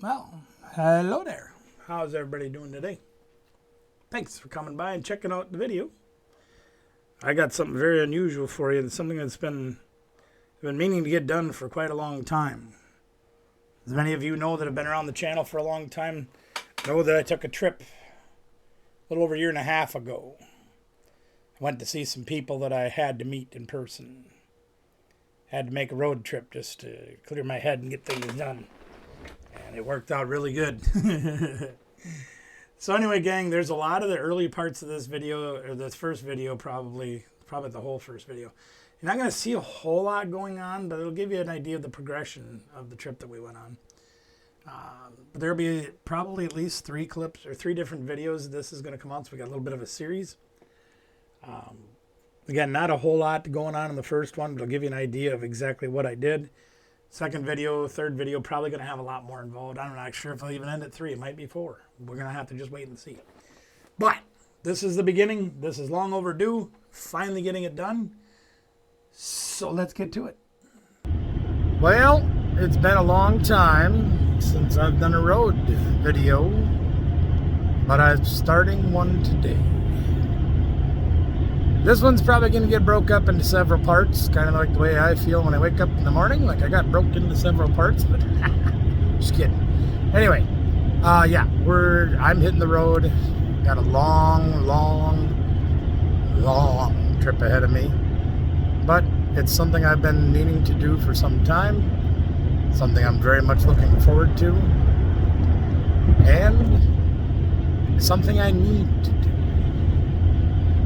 Well, hello there. How's everybody doing today? Thanks for coming by and checking out the video. I got something very unusual for you, and something that's been meaning to get done for quite a long time. As many of you know that have been around the channel for a long time know that I took a trip a little over a year and a half ago. I went to see some people that I had to meet in person. Had to make a road trip just to clear my head and get things done. And it worked out really good. So anyway, gang, there's a lot of the early parts of this video, or this first video, probably the whole first video. You're not going to see a whole lot going on, but it'll give you an idea of the progression of the trip that we went on. But there'll be probably at least 3 clips or 3 different videos. This is going to come out, so we got a little bit of a series. Again, not a whole lot going on in the first one, but it'll give you an idea of exactly what I did. Second video, third video, probably going to have a lot more involved. I'm not sure if I'll even end at 3. It might be 4. We're going to have to just wait and see. But this is the beginning. This is long overdue. Finally getting it done. So let's get to it. Well, it's been a long time since I've done a road video, but I'm starting one today. This one's probably going to get broke up into several parts, kind of like the way I feel when I wake up in the morning, like I got broke into several parts, but just kidding. Anyway, yeah, I'm hitting the road. Got a long trip ahead of me, but it's something I've been needing to do for some time, something I'm very much looking forward to, and something I need to do.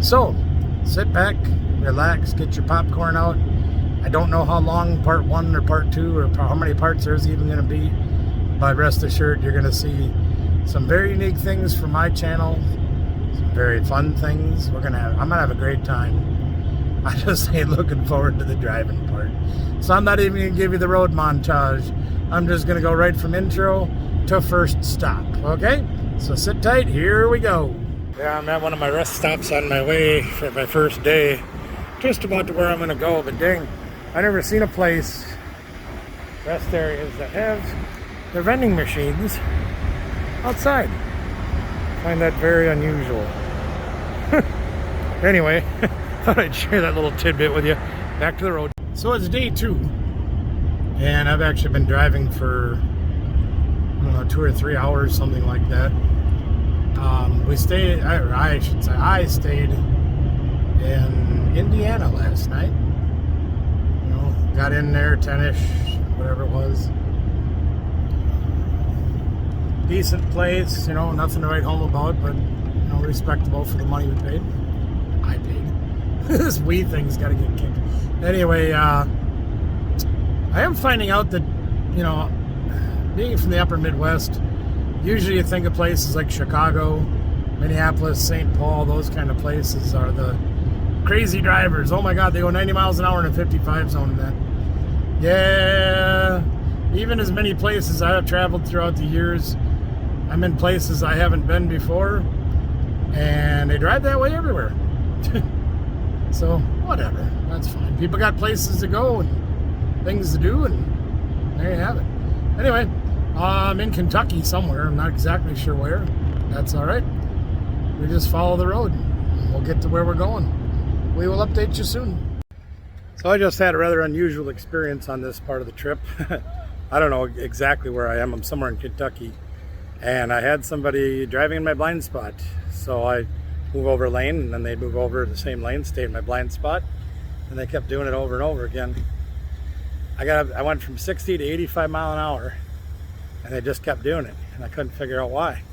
So, sit back, relax, get your popcorn out. I don't know how long part 1 or part 2 or how many parts there's even going to be, but rest assured you're going to see some very unique things from my channel, some very fun things. I'm going to have a great time. I just ain't looking forward to the driving part. So I'm not even going to give you the road montage. I'm just going to go right from intro to first stop, okay? So sit tight, here we go. Yeah, I'm at one of my rest stops on my way for my first day. Just about to where I'm going to go, but dang, I've never seen a place, rest areas, that have their vending machines outside. I find that very unusual. Anyway, thought I'd share that little tidbit with you. Back to the road. So it's day 2, and I've actually been driving for, I don't know, 2 or 3 hours, something like that. I stayed in Indiana last night. You know, got in there 10-ish, whatever it was. Decent place, you know, nothing to write home about, but, you know, respectable for the money we paid. I paid. This weed thing's got to get kicked. Anyway, I am finding out that, you know, being from the upper Midwest, usually you think of places like Chicago, Minneapolis, St. Paul, those kind of places are the crazy drivers. Oh my God, they go 90 miles an hour in a 55 zone and that. Yeah, even as many places I have traveled throughout the years, I'm in places I haven't been before, and they drive that way everywhere. So, whatever, that's fine. People got places to go and things to do, and there you have it. Anyway, I'm in Kentucky somewhere. I'm not exactly sure where. That's all right. We just follow the road, and we'll get to where we're going. We will update you soon. So I just had a rather unusual experience on this part of the trip. I don't know exactly where I am. I'm somewhere in Kentucky, and I had somebody driving in my blind spot. So I move over a lane, and then they'd move over the same lane, stay in my blind spot, and they kept doing it over and over again. I went from 60 to 85 mile an hour. And they just kept doing it, and I couldn't figure out why.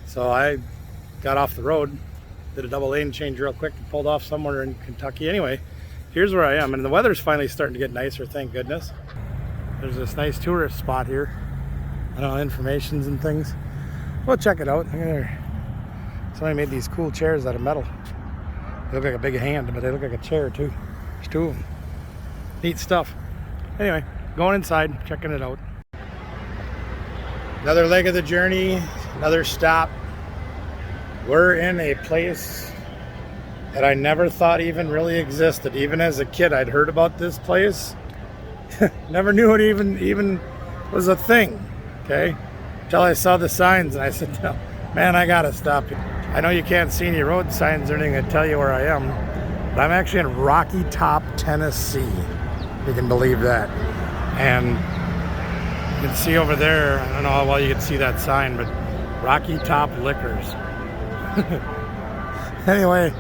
So I got off the road, did a double lane change real quick, and pulled off somewhere in Kentucky. Anyway, here's where I am, and the weather's finally starting to get nicer, thank goodness. There's this nice tourist spot here. I don't know, informations and things. We'll check it out. Somebody made these cool chairs out of metal. They look like a big hand, but they look like a chair too. There's 2 of them. Neat stuff. Anyway, going inside, checking it out. Another leg of the journey, another stop. We're in a place that I never thought even really existed. Even as a kid, I'd heard about this place. Never knew it even was a thing. Okay, until I saw the signs and I said, man, I gotta stop here. I know you can't see any road signs or anything that tell you where I am, but I'm actually in Rocky Top, Tennessee. You can believe that. And you can see over there, I don't know how well you can see that sign, but Rocky Top Liquors. Anyway,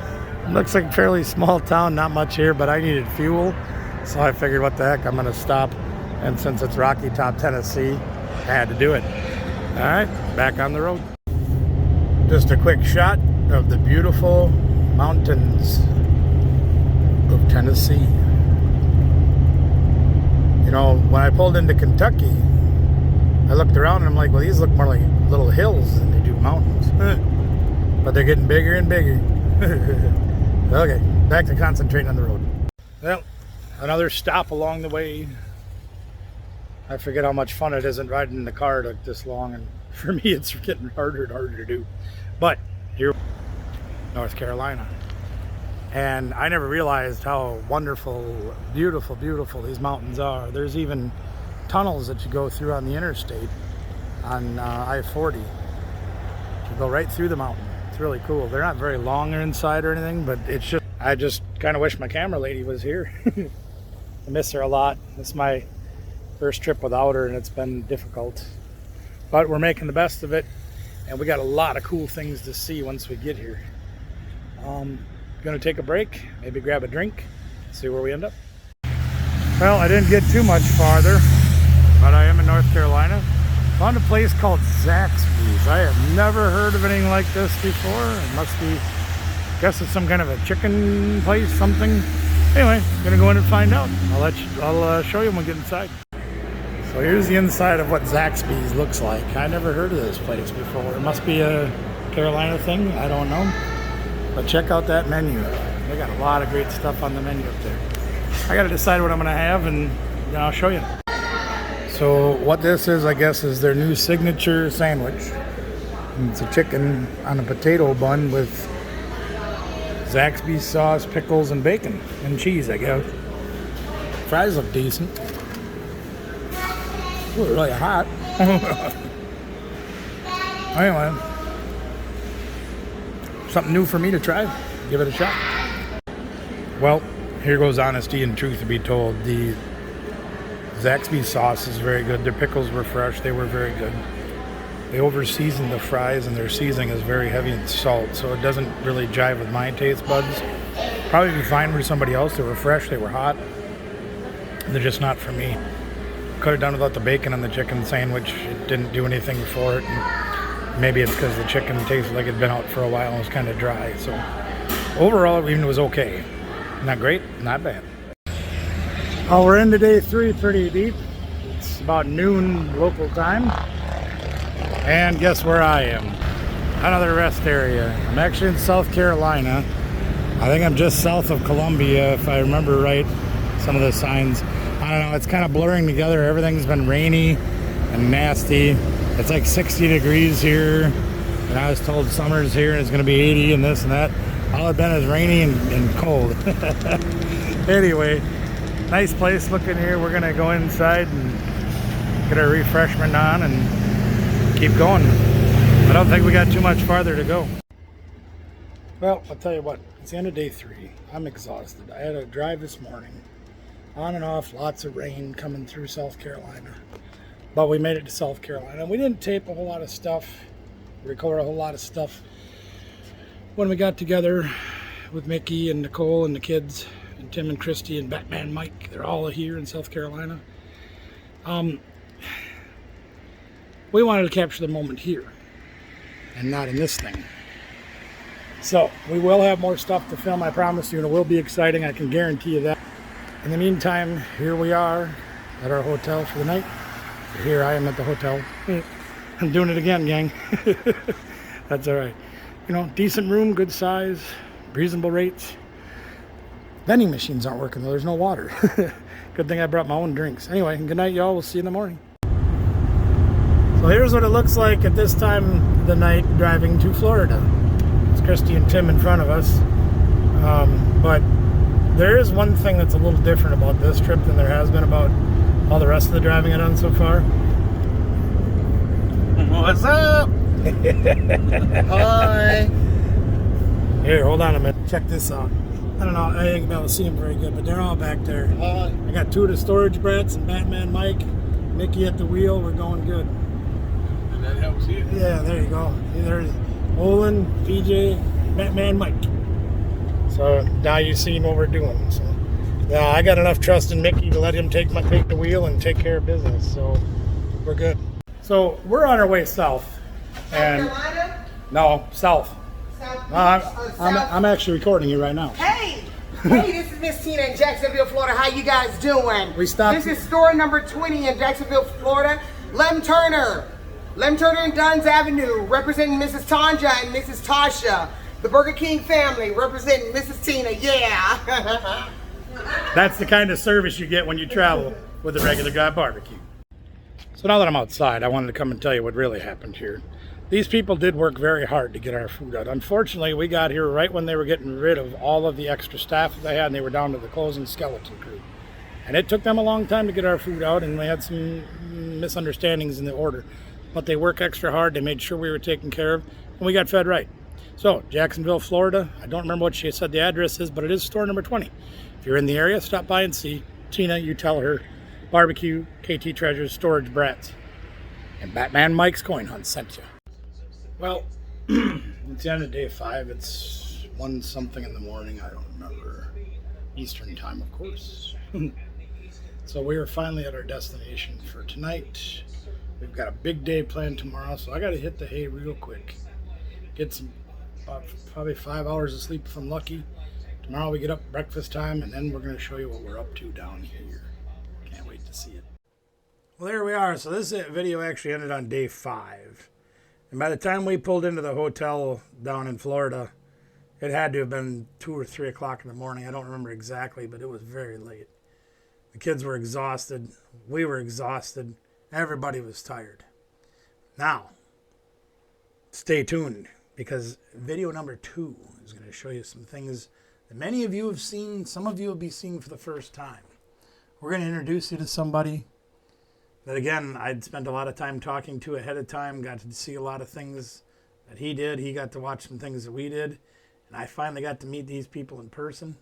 looks like a fairly small town, not much here, but I needed fuel. So I figured, what the heck, I'm gonna stop. And since it's Rocky Top, Tennessee, I had to do it. All right, back on the road. Just a quick shot of the beautiful mountains of Tennessee. You know, when I pulled into Kentucky, I looked around and I'm like, well, these look more like little hills than they do mountains. But they're getting bigger and bigger. Okay, back to concentrating on the road. Well, another stop along the way. I forget how much fun it is in riding in the car like this long, and for me it's getting harder and harder to do. But here, North Carolina. And I never realized how wonderful, beautiful, beautiful these mountains are. There's even tunnels that you go through on the interstate on I-40. You go right through the mountain. It's really cool. They're not very long inside or anything, but it's just, I just kind of wish my camera lady was here. I miss her a lot. It's my first trip without her and it's been difficult. But we're making the best of it, and we got a lot of cool things to see once we get here. Gonna take a break, maybe grab a drink, see where we end up. Well, I didn't get too much farther, but I am in North Carolina. Found a place called Zaxby's. I have never heard of anything like this before. It must be, I guess it's some kind of a chicken place, something. Anyway, gonna go in and find out. I'll show you when we get inside. So here's the inside of what Zaxby's looks like. I never heard of this place before. It must be a Carolina thing, I don't know. But check out that menu. They got a lot of great stuff on the menu up there. I gotta decide what I'm gonna have, and then I'll show you. So what this is, I guess, is their new signature sandwich. And it's a chicken on a potato bun with Zaxby's sauce, pickles, and bacon and cheese, I guess. Fries look decent. Ooh, they're really hot. Anyway, something new for me to try. Give it a shot. Well, here goes honesty and truth to be told. The Zaxby's sauce is very good. Their pickles were fresh. They were very good. They over-seasoned the fries, and their seasoning is very heavy in salt, so it doesn't really jive with my taste buds. Probably be fine for somebody else. They were fresh. They were hot. They're just not for me. Could have done without the bacon on the chicken sandwich. It didn't do anything for it. And maybe it's because the chicken tasted like it'd been out for a while and was kind of dry. So overall, even it was okay. Not great, not bad. Oh, we're into day 3 pretty deep. It's about noon local time. And guess where I am? Another rest area. I'm actually in South Carolina. I think I'm just south of Columbia, if I remember right. Some of the signs. I don't know, it's kind of blurring together. Everything's been rainy and nasty. It's like 60 degrees here. And I was told summer's here and it's going to be 80 and this and that. All it's been is rainy and cold. Anyway, nice place looking here. We're going to go inside and get our refreshment on and keep going. I don't think we got too much farther to go. Well, I'll tell you what, it's the end of day 3. I'm exhausted. I had a drive this morning. On and off, lots of rain coming through South Carolina. But we made it to South Carolina. We didn't tape a whole lot of stuff, record a whole lot of stuff. When we got together with Mickey and Nicole and the kids, and Tim and Christy and Batman Mike, they're all here in South Carolina. We wanted to capture the moment here and not in this thing. So we will have more stuff to film, I promise you, and it will be exciting. I can guarantee you that. In the meantime, here we are at our hotel for the night. Here I am at the hotel. I'm doing it again, gang. That's all right. You know, decent room, good size, reasonable rates. Vending machines aren't working though, there's no water. Good thing I brought my own drinks. Anyway, good night y'all, we'll see you in the morning. So here's what it looks like at this time of the night driving to Florida. It's Christy and Tim in front of us. But there is one thing that's a little different about this trip than there has been about all the rest of the driving I've done so far. What's up? Hi. Here, hold on a minute. Check this out. I don't know, I ain't able to see them very good, but they're all back there. Hi. I got two of the storage brats and Batman Mike. Mickey at the wheel. We're going good. And that helps you. Yeah, there you go. There's Olin, PJ, Batman Mike. So now you've seen what we're doing. So now I got enough trust in Mickey to let him take the wheel and take care of business. So we're good. So we're on our way south. And South Carolina? no, south. South I'm actually recording you right now. Hey! Hey, this is Miss Tina in Jacksonville, Florida. How you guys doing? We stopped. This is store number 20 in Jacksonville, Florida. Lem Turner and Dunn's Avenue, representing Mrs. Tanja and Mrs. Tasha. The Burger King family, representing Mrs. Tina. Yeah. That's the kind of service you get when you travel with a regular guy barbecue. So now that I'm outside, I wanted to come and tell you what really happened here. These people did work very hard to get our food out. Unfortunately, we got here right when they were getting rid of all of the extra staff that they had, and they were down to the closing skeleton crew. And it took them a long time to get our food out, and we had some misunderstandings in the order. But they worked extra hard. They made sure we were taken care of, and we got fed right. So, Jacksonville, Florida. I don't remember what she said the address is, but it is store number 20. If you're in the area, stop by and see Tina. You tell her barbecue, KT Treasures, Storage Brats, and Batman Mike's Coin Hunt sent you. Well, it's the end of day 5. It's 1 something in the morning. I don't remember. Eastern time, of course. So we are finally at our destination for tonight. We've got a big day planned tomorrow, so I got to hit the hay real quick. Get some, probably 5 hours of sleep if I'm lucky. Tomorrow we get up breakfast time, and then we're going to show you what we're up to down here. Can't wait to see it. Well, there we are. So this video actually ended on day 5. And by the time we pulled into the hotel down in Florida, it had to have been 2 or 3 o'clock in the morning. I don't remember exactly, but it was very late. The kids were exhausted. We were exhausted. Everybody was tired. Now, stay tuned, because video number 2 is going to show you some things that many of you have seen. Some of you will be seeing for the first time. We're going to introduce you to somebody that, again, I'd spent a lot of time talking to ahead of time, got to see a lot of things that he did. He got to watch some things that we did, and I finally got to meet these people in person.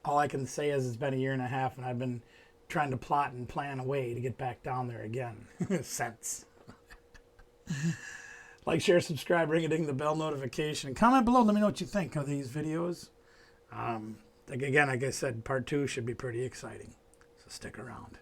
All I can say is it's been a year and a half, and I've been trying to plot and plan a way to get back down there again. Sense. Like, share, subscribe, ring a ding the bell notification, and comment below. Let me know what you think of these videos. Again, like I said, part 2 should be pretty exciting, so stick around.